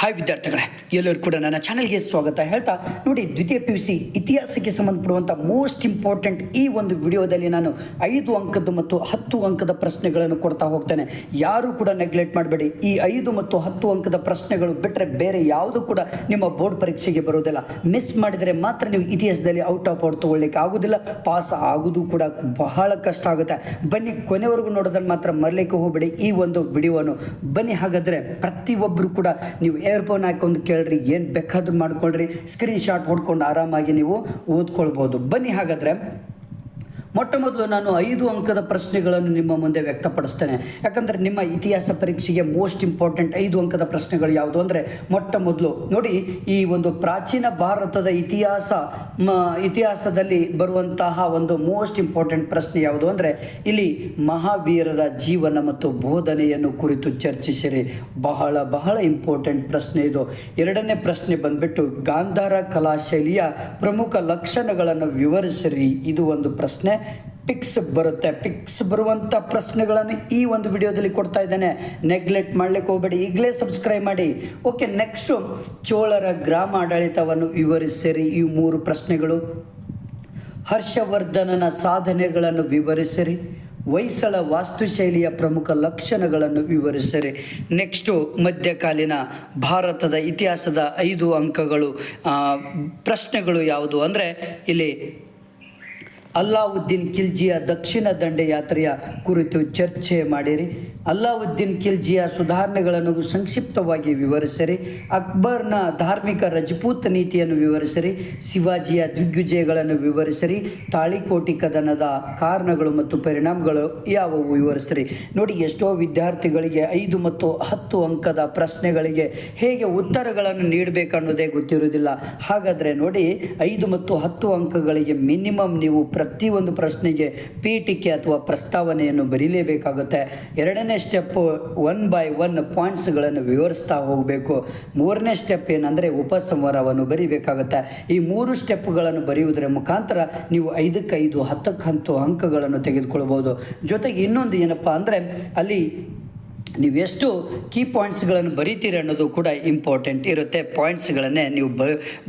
Hi ವಿದ್ಯಾರ್ಥಿಗಳೇ, ಎಲ್ಲರೂ ಕೂಡ ನನ್ನ ಚಾನಲ್ಗೆ ಸ್ವಾಗತ ಹೇಳ್ತಾ ನೋಡಿ, ದ್ವಿತೀಯ PUC ಇತಿಹಾಸಕ್ಕೆ ಸಂಬಂಧಪಡುವಂಥ ಮೋಸ್ಟ್ ಇಂಪಾರ್ಟೆಂಟ್ ಈ ಒಂದು ವಿಡಿಯೋದಲ್ಲಿ ನಾನು 5 ಅಂಕದ ಮತ್ತು 10 ಅಂಕದ ಪ್ರಶ್ನೆಗಳನ್ನು ಕೊಡ್ತಾ ಹೋಗ್ತೇನೆ. ಯಾರು ಕೂಡ ನೆಗ್ಲೆಕ್ಟ್ ಮಾಡಬೇಡಿ. ಈ 5 ಮತ್ತು 10 ಅಂಕದ ಪ್ರಶ್ನೆಗಳು ಬಿಟ್ಟರೆ ಬೇರೆ ಯಾವುದು ಕೂಡ ನಿಮ್ಮ ಬೋರ್ಡ್ ಪರೀಕ್ಷೆಗೆ ಬರೋದಿಲ್ಲ. ಮಿಸ್ ಮಾಡಿದರೆ ಮಾತ್ರ ನೀವು ಇತಿಹಾಸದಲ್ಲಿ ಔಟ್ ಆಫ್ ಔಟ್ ತೊಗೊಳ್ಳಿಕ್ಕೆ ಆಗೋದಿಲ್ಲ. ಪಾಸ್ ಆಗೋದು ಕೂಡ ಬಹಳ ಕಷ್ಟ ಆಗುತ್ತೆ. ಬನ್ನಿ, ಕೊನೆವರೆಗೂ ನೋಡೋದನ್ನು ಮಾತ್ರ ಮರಲಿಕ್ಕೆ ಹೋಗಬೇಡಿ ಈ ಒಂದು ವಿಡಿಯೋವನ್ನು. ಬನ್ನಿ, ಹಾಗಾದರೆ ಪ್ರತಿಯೊಬ್ಬರು ಕೂಡ ನೀವು ಏರ್ಫೋನ್ ಹಾಕೊಂಡು ಕೇಳ್ರಿ, ಏನು ಬೇಕಾದ್ರೂ ಮಾಡ್ಕೊಳ್ರಿ, ಸ್ಕ್ರೀನ್ ಶಾಟ್ ಹೊಡ್ಕೊಂಡು ಆರಾಮಾಗಿ ನೀವು ಓದ್ಕೊಳ್ಬೋದು. ಬನ್ನಿ, ಹಾಗಾದರೆ ಮೊಟ್ಟ ಮೊದಲು ನಾನು 5 ಅಂಕದ ಪ್ರಶ್ನೆಗಳನ್ನು ನಿಮ್ಮ ಮುಂದೆ ವ್ಯಕ್ತಪಡಿಸ್ತೇನೆ. ಯಾಕಂದರೆ ನಿಮ್ಮ ಇತಿಹಾಸ ಪರೀಕ್ಷೆಗೆ ಮೋಸ್ಟ್ ಇಂಪಾರ್ಟೆಂಟ್ 5 ಅಂಕದ ಪ್ರಶ್ನೆಗಳು ಯಾವುದು ಅಂದರೆ, ಮೊಟ್ಟ ಮೊದಲು ನೋಡಿ, ಈ ಒಂದು ಪ್ರಾಚೀನ ಭಾರತದ ಇತಿಹಾಸದಲ್ಲಿ ಬರುವಂತಹ ಒಂದು ಮೋಸ್ಟ್ ಇಂಪಾರ್ಟೆಂಟ್ ಪ್ರಶ್ನೆ ಯಾವುದು ಅಂದರೆ, ಇಲ್ಲಿ ಮಹಾವೀರರ ಜೀವನ ಮತ್ತು ಬೋಧನೆಯನ್ನು ಕುರಿತು ಚರ್ಚಿಸಿರಿ. ಬಹಳ ಇಂಪಾರ್ಟೆಂಟ್ ಪ್ರಶ್ನೆ ಇದು. ಎರಡನೇ ಪ್ರಶ್ನೆ ಬಂದ್ಬಿಟ್ಟು, ಗಾಂಧಾರ ಕಲಾಶೈಲಿಯ ಪ್ರಮುಖ ಲಕ್ಷಣಗಳನ್ನು ವಿವರಿಸಿರಿ. ಇದು ಒಂದು ಪ್ರಶ್ನೆ. ಪಿಕ್ಸ್ ಬರುವಂಥ ಪ್ರಶ್ನೆಗಳನ್ನು ಈ ಒಂದು ವಿಡಿಯೋದಲ್ಲಿ ಕೊಡ್ತಾ ಇದ್ದೇನೆ. ನೆಗ್ಲೆಕ್ಟ್ ಮಾಡಲಿಕ್ಕೆ ಹೋಗಬೇಡಿ, ಈಗಲೇ ಸಬ್ಸ್ಕ್ರೈಬ್ ಮಾಡಿ. ಓಕೆ, ನೆಕ್ಸ್ಟು ಚೋಳರ ಗ್ರಾಮ ಆಡಳಿತವನ್ನು ವಿವರಿಸಿರಿ. ಈ 3 ಪ್ರಶ್ನೆಗಳು. ಹರ್ಷವರ್ಧನನ ಸಾಧನೆಗಳನ್ನು ವಿವರಿಸಿರಿ. ಹೊಯ್ಸಳ ವಾಸ್ತುಶೈಲಿಯ ಪ್ರಮುಖ ಲಕ್ಷಣಗಳನ್ನು ವಿವರಿಸಿರಿ. ನೆಕ್ಸ್ಟು ಮಧ್ಯಕಾಲೀನ ಭಾರತದ ಇತಿಹಾಸದ 5 ಅಂಕಗಳು ಪ್ರಶ್ನೆಗಳು ಯಾವುದು ಅಂದರೆ, ಇಲ್ಲಿ ಅಲ್ಲಾವುದ್ದೀನ್ ಖಿಲ್ಜಿಯ ದಕ್ಷಿಣ ದಂಡಯಾತ್ರೆಯ ಕುರಿತು ಚರ್ಚೆ ಮಾಡಿರಿ. ಅಲ್ಲಾವುದ್ದೀನ್ ಖಿಲ್ಜಿಯ ಸುಧಾರಣೆಗಳನ್ನು ಸಂಕ್ಷಿಪ್ತವಾಗಿ ವಿವರಿಸಿರಿ. ಅಕ್ಬರ್ನ ಧಾರ್ಮಿಕ ರಜಪೂತ್ ನೀತಿಯನ್ನು ವಿವರಿಸಿರಿ. ಶಿವಾಜಿಯ ದಿಗ್ವಿಜಯಗಳನ್ನು ವಿವರಿಸಿರಿ. ತಾಳಿಕೋಟಿ ಕದನದ ಕಾರಣಗಳು ಮತ್ತು ಪರಿಣಾಮಗಳು ಯಾವುವು ವಿವರಿಸಿರಿ. ನೋಡಿ, ಎಷ್ಟೋ ವಿದ್ಯಾರ್ಥಿಗಳಿಗೆ 5 ಮತ್ತು 10 ಅಂಕದ ಪ್ರಶ್ನೆಗಳಿಗೆ ಹೇಗೆ ಉತ್ತರಗಳನ್ನು ನೀಡಬೇಕನ್ನೋದೇ ಗೊತ್ತಿರುವುದಿಲ್ಲ. ಹಾಗಾದರೆ ನೋಡಿ, 5 ಮತ್ತು 10 ಅಂಕಗಳಿಗೆ ಮಿನಿಮಮ್ ನೀವು ಪ್ರತಿಯೊಂದು ಪ್ರಶ್ನೆಗೆ ಪೀಠಿಕೆ ಅಥವಾ ಪ್ರಸ್ತಾವನೆಯನ್ನು ಬರೀಲೇಬೇಕಾಗುತ್ತೆ. ಎರಡನೇ ಸ್ಟೆಪ್ಪು 1 by 1 ಪಾಯಿಂಟ್ಸ್ಗಳನ್ನು ವಿವರಿಸ್ತಾ ಹೋಗಬೇಕು. 3ನೇ ಸ್ಟೆಪ್ ಏನಂದರೆ ಉಪಸಂಹಾರವನ್ನು ಬರೀಬೇಕಾಗುತ್ತೆ. ಈ 3 ಸ್ಟೆಪ್ಗಳನ್ನು ಬರೆಯುವುದರ ಮುಖಾಂತರ ನೀವು 5ಕ್ಕೆ 5, 10ಕ್ಕೆ 10 ಅಂಕಗಳನ್ನು ತೆಗೆದುಕೊಳ್ಬೋದು. ಜೊತೆಗೆ ಇನ್ನೊಂದು ಏನಪ್ಪ ಅಂದರೆ, ಅಲ್ಲಿ ನೀವೆಷ್ಟು ಕೀ ಪಾಯಿಂಟ್ಸ್ಗಳನ್ನು ಬರೀತೀರಿ ಅನ್ನೋದು ಕೂಡ ಇಂಪಾರ್ಟೆಂಟ್ ಇರುತ್ತೆ. ಪಾಯಿಂಟ್ಸ್ಗಳನ್ನೇ ನೀವು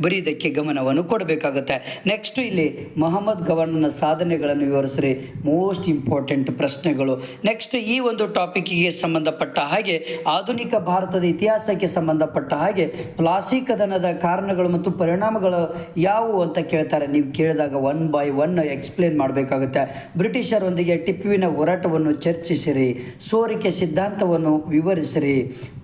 ಬರೀದಕ್ಕೆ ಗಮನವನ್ನು ಕೊಡಬೇಕಾಗುತ್ತೆ. ನೆಕ್ಸ್ಟು ಇಲ್ಲಿ ಮೊಹಮ್ಮದ್ ಗವರ್ನನ ಸಾಧನೆಗಳನ್ನು ವಿವರಿಸ್ರಿ. ಮೋಸ್ಟ್ ಇಂಪಾರ್ಟೆಂಟ್ ಪ್ರಶ್ನೆಗಳು. ನೆಕ್ಸ್ಟ್ ಈ ಒಂದು ಟಾಪಿಕ್ಕಿಗೆ ಸಂಬಂಧಪಟ್ಟ ಹಾಗೆ ಆಧುನಿಕ ಭಾರತದ ಇತಿಹಾಸಕ್ಕೆ ಸಂಬಂಧಪಟ್ಟ ಹಾಗೆ ಪ್ಲಾಸಿ ಕದನದ ಕಾರಣಗಳು ಮತ್ತು ಪರಿಣಾಮಗಳು ಯಾವುವು ಅಂತ ಕೇಳ್ತಾರೆ. ನೀವು ಕೇಳಿದಾಗ 1 by 1 ಎಕ್ಸ್ಪ್ಲೇನ್ ಮಾಡಬೇಕಾಗುತ್ತೆ. ಬ್ರಿಟಿಷರೊಂದಿಗೆ ಟಿಪ್ಪುವಿನ ಹೋರಾಟವನ್ನು ಚರ್ಚಿಸಿರಿ. ಸೋರಿಕೆ ಸಿದ್ಧಾಂತವನ್ನು ವಿವರಿಸಿರಿ.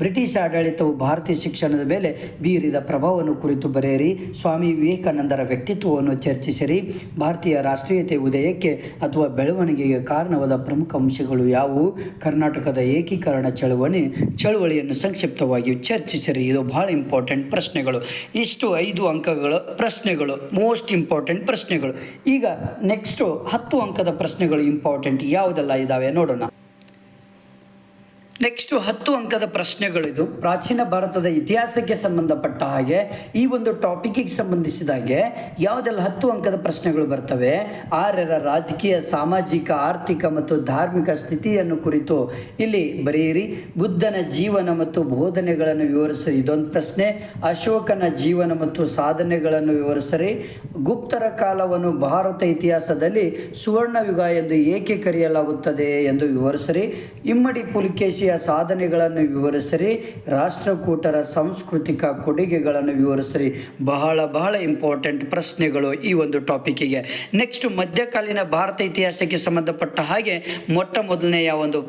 ಬ್ರಿಟಿಷ್ ಆಡಳಿತವು ಭಾರತೀಯ ಶಿಕ್ಷಣದ ಮೇಲೆ ಬೀರಿದ ಪ್ರಭಾವವನ್ನು ಕುರಿತು ಬರೆಯಿರಿ. ಸ್ವಾಮಿ ವಿವೇಕಾನಂದರ ವ್ಯಕ್ತಿತ್ವವನ್ನು ಚರ್ಚಿಸಿರಿ. ಭಾರತೀಯ ರಾಷ್ಟ್ರೀಯತೆ ಉದಯಕ್ಕೆ ಅಥವಾ ಬೆಳವಣಿಗೆಗೆ ಕಾರಣವಾದ ಪ್ರಮುಖ ಅಂಶಗಳು ಯಾವುವು. ಕರ್ನಾಟಕದ ಏಕೀಕರಣ ಚಳುವಳಿಯನ್ನು ಸಂಕ್ಷಿಪ್ತವಾಗಿ ಚರ್ಚಿಸಿರಿ. ಇದು ಬಹಳ ಇಂಪಾರ್ಟೆಂಟ್ ಪ್ರಶ್ನೆಗಳು. ಇಷ್ಟು 5 ಅಂಕಗಳ ಪ್ರಶ್ನೆಗಳು, ಮೋಸ್ಟ್ ಇಂಪಾರ್ಟೆಂಟ್ ಪ್ರಶ್ನೆಗಳು. ಈಗ ನೆಕ್ಸ್ಟು 10 ಅಂಕದ ಪ್ರಶ್ನೆಗಳು ಇಂಪಾರ್ಟೆಂಟ್ ಯಾವುದೆಲ್ಲ ಇದ್ದಾವೆ ನೋಡೋಣ. ನೆಕ್ಸ್ಟು 10 ಅಂಕದ ಪ್ರಶ್ನೆಗಳಿದು. ಪ್ರಾಚೀನ ಭಾರತದ ಇತಿಹಾಸಕ್ಕೆ ಸಂಬಂಧಪಟ್ಟ ಹಾಗೆ ಈ ಒಂದು ಟಾಪಿಕ್ಕಿಗೆ ಸಂಬಂಧಿಸಿದ ಹಾಗೆ ಯಾವುದೆಲ್ಲ 10 ಅಂಕದ ಪ್ರಶ್ನೆಗಳು ಬರ್ತವೆ. ಆರ್ಯರ ರಾಜಕೀಯ, ಸಾಮಾಜಿಕ, ಆರ್ಥಿಕ ಮತ್ತು ಧಾರ್ಮಿಕ ಸ್ಥಿತಿಯನ್ನು ಕುರಿತು ಇಲ್ಲಿ ಬರೆಯಿರಿ. ಬುದ್ಧನ ಜೀವನ ಮತ್ತು ಬೋಧನೆಗಳನ್ನು ವಿವರಿಸಿರಿ. ಇದೊಂದು ಪ್ರಶ್ನೆ. ಅಶೋಕನ ಜೀವನ ಮತ್ತು ಸಾಧನೆಗಳನ್ನು ವಿವರಿಸಿರಿ. ಗುಪ್ತರ ಕಾಲವನ್ನು ಭಾರತ ಇತಿಹಾಸದಲ್ಲಿ ಸುವರ್ಣಯುಗ ಎಂದು ಏಕೆ ಕರೆಯಲಾಗುತ್ತದೆ ಎಂದು ವಿವರಿಸಿರಿ. ಇಮ್ಮಡಿ ಪುಲಿಕೇಶಿ ಸಾಧನೆಗಳನ್ನು ವಿವರಿಸಿರಿ. ರಾಷ್ಟ್ರಕೂಟರ ಸಾಂಸ್ಕೃತಿಕ ಕೊಡುಗೆಗಳನ್ನು ವಿವರಿಸಿರಿ. ಬಹಳ ಇಂಪಾರ್ಟೆಂಟ್ ಪ್ರಶ್ನೆಗಳು ಈ ಒಂದು ಟಾಪಿಕ್ಕಿಗೆ. ನೆಕ್ಸ್ಟ್ ಮಧ್ಯಕಾಲೀನ ಭಾರತ ಇತಿಹಾಸಕ್ಕೆ ಸಂಬಂಧಪಟ್ಟ ಹಾಗೆ ಮೊಟ್ಟ ಮೊದಲನೆಯ ಒಂದು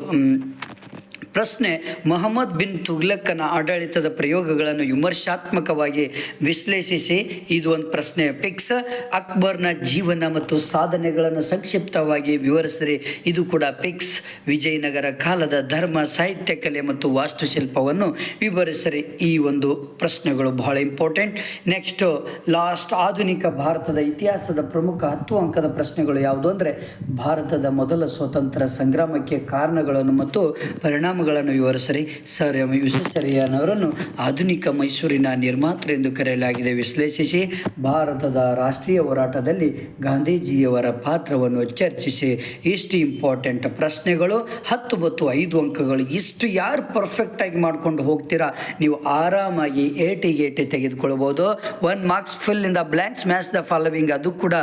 ಪ್ರಶ್ನೆ, ಮೊಹಮ್ಮದ್ ಬಿನ್ ತುಘ್ಲಕನ ಆಡಳಿತದ ಪ್ರಯೋಗಗಳನ್ನು ವಿಮರ್ಶಾತ್ಮಕವಾಗಿ ವಿಶ್ಲೇಷಿಸಿ. ಇದು ಒಂದು ಪ್ರಶ್ನೆ. ಪಿಕ್ಸ್. ಅಕ್ಬರ್ನ ಜೀವನ ಮತ್ತು ಸಾಧನೆಗಳನ್ನು ಸಂಕ್ಷಿಪ್ತವಾಗಿ ವಿವರಿಸಿರಿ. ಇದು ಕೂಡ ಪಿಕ್ಸ್. ವಿಜಯನಗರ ಕಾಲದ ಧರ್ಮ, ಸಾಹಿತ್ಯ, ಕಲೆ ಮತ್ತು ವಾಸ್ತುಶಿಲ್ಪವನ್ನು ವಿವರಿಸಿರಿ. ಈ ಒಂದು ಪ್ರಶ್ನೆಗಳು ಬಹಳ ಇಂಪಾರ್ಟೆಂಟ್. ನೆಕ್ಸ್ಟು ಲಾಸ್ಟ್, ಆಧುನಿಕ ಭಾರತದ ಇತಿಹಾಸದ ಪ್ರಮುಖ 10 ಅಂಕದ ಪ್ರಶ್ನೆಗಳು ಯಾವುದು ಅಂದರೆ, ಭಾರತದ ಮೊದಲ ಸ್ವತಂತ್ರ ಸಂಗ್ರಾಮಕ್ಕೆ ಕಾರಣಗಳನ್ನು ಮತ್ತು ಪರಿಣಾಮಗಳನ್ನು ಪರಿಣಾಮಗಳನ್ನು ವಿವರಿಸಿರಿ. ಸರ್ ಎಂ ವಿಶ್ವೇಶ್ವರಯ್ಯನವರನ್ನು ಆಧುನಿಕ ಮೈಸೂರಿನ ನಿರ್ಮಾತೃ ಎಂದು ಕರೆಯಲಾಗಿದೆ. ವಿಶ್ಲೇಷಿಸಿ. ಭಾರತದ ರಾಷ್ಟ್ರೀಯ ಹೋರಾಟದಲ್ಲಿ ಗಾಂಧೀಜಿಯವರ ಪಾತ್ರವನ್ನು ಚರ್ಚಿಸಿ. ಇಷ್ಟು ಇಂಪಾರ್ಟೆಂಟ್ ಪ್ರಶ್ನೆಗಳು, 10 ಮತ್ತು 5 ಅಂಕಗಳು. ಇಷ್ಟು ಯಾರು ಪರ್ಫೆಕ್ಟಾಗಿ ಮಾಡ್ಕೊಂಡು ಹೋಗ್ತೀರಾ ನೀವು ಆರಾಮಾಗಿ 80 ತೆಗೆದುಕೊಳ್ಬೋದು. 1 marks fill in the blanks, match the following, ಅದು ಕೂಡ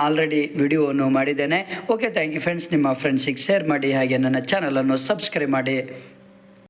ಆಲ್ರೆಡಿ ವಿಡಿಯೋವನ್ನು ಮಾಡಿದ್ದೇನೆ. Okay, thank you friends. ನಿಮ್ಮ ಫ್ರೆಂಡ್ಸಿಗೆ ಶೇರ್ ಮಾಡಿ, ಹಾಗೆ ನನ್ನ ಚಾನಲನ್ನು ಸಬ್ಸ್ಕ್ರೈಬ್ ಮಾಡಿ.